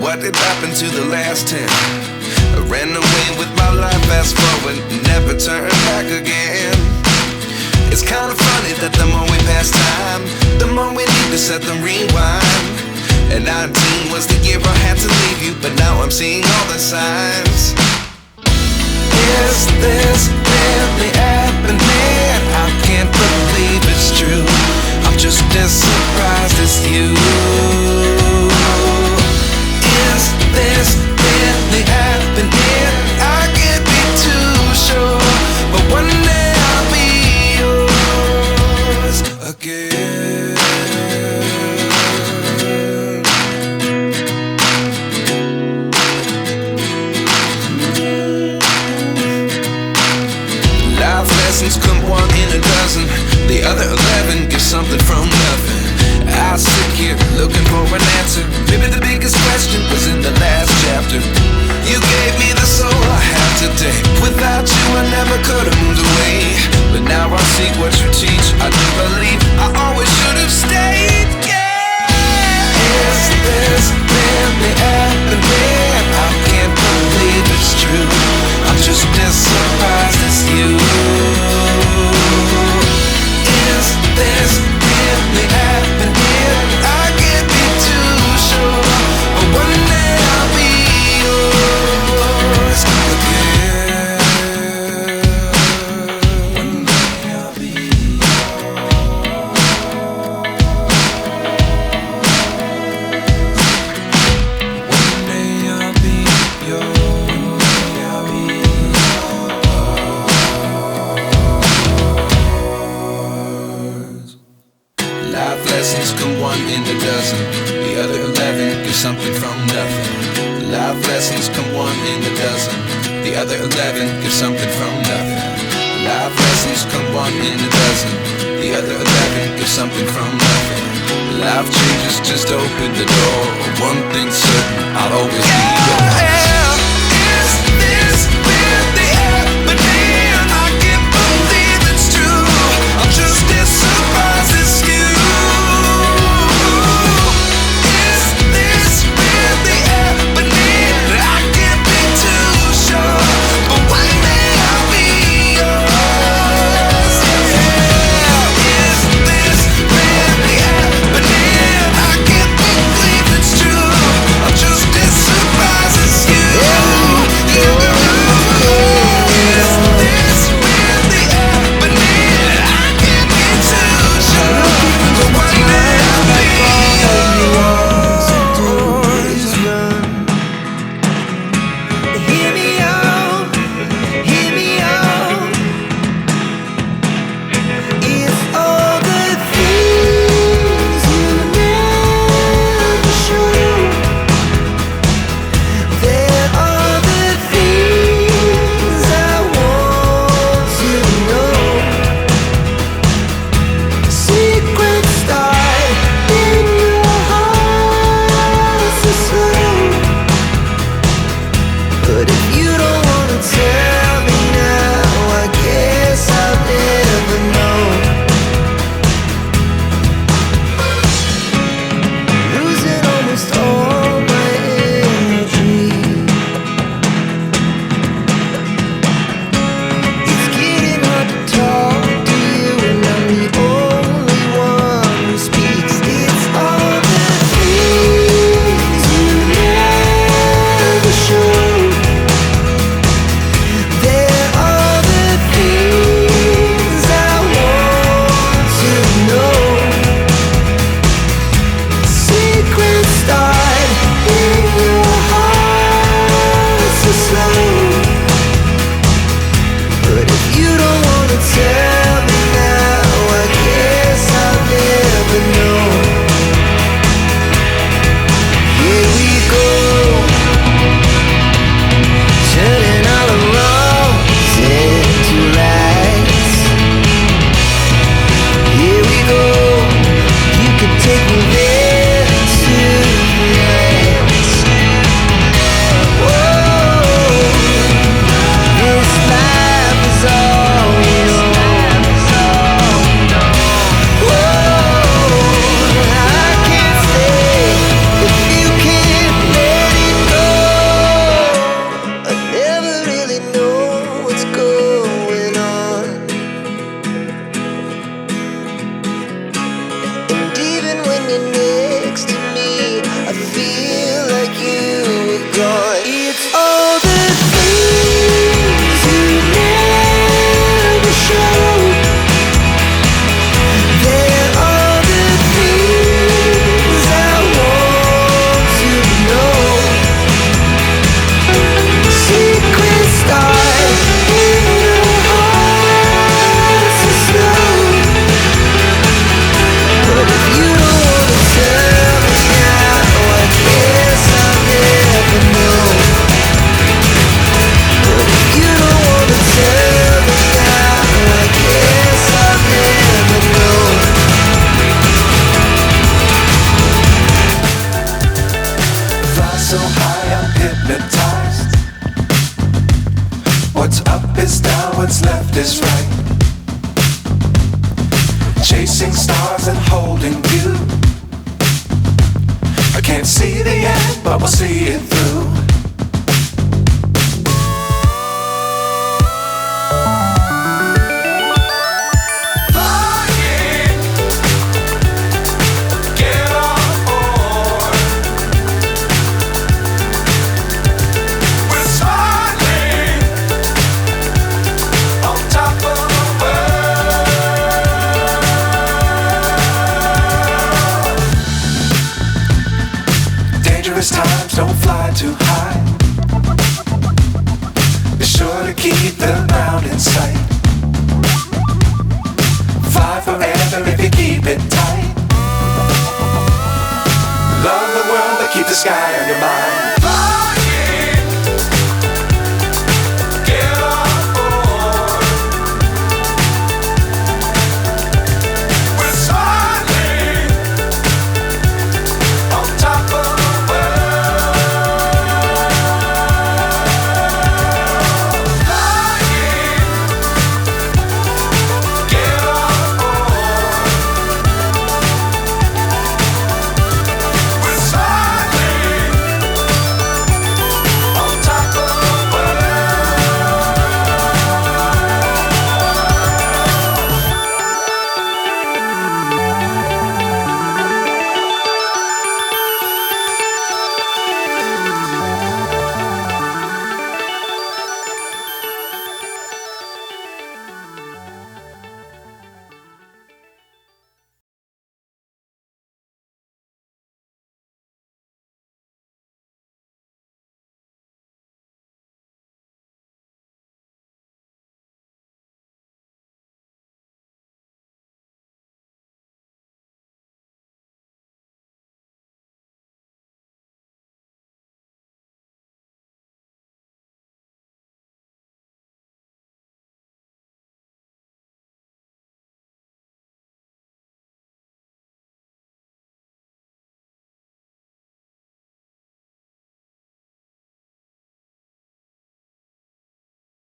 What did happen to the last 10? I ran away with my life, fast forward, never turn back again. It's kind of funny that the more we pass time, the more we need to set them rewind. And 19 was the year I had to leave you, but now I'm seeing all the signs. Is this really happening? I can't believe it's true. I'm just as surprised as you. Is this really happening? I can't be too sure, but one day I'll be yours again. Life lessons come one in a dozen. The other 11 get something from nothing. I sit here looking for an answer. Maybe the biggest question was in the last chapter. You gave me the soul I have today. Without you I never could have moved away. But now I see what you teach. I do believe I always should have stayed. Yeah. Is this really happening? I can't believe it's true. I'm just as surprised as you. Is this really happening? I can't be too sure, but one day I'll be yours again. One day I'll be yours. One day I'll be yours. One day I'll be yours. Life lessons come one in a dozen. The other 11 give something from nothing. Life lessons come one in a dozen. The other 11 give something from nothing. Life lessons come one in a dozen. The other 11 give something from nothing. Life changes just open the door. One thing's certain, I'll always be yours. Is this really happening? I can't believe it's true. I'm just as surprised as you. Surprise. so high, I'm hypnotized. What's up is down, what's left is right. Chasing stars and holding you. I can't see the end, but we'll see it through. Times don't fly too high. Be sure to keep the ground in sight. Fly forever if you keep it tight. Love the world but keep the sky on your mind.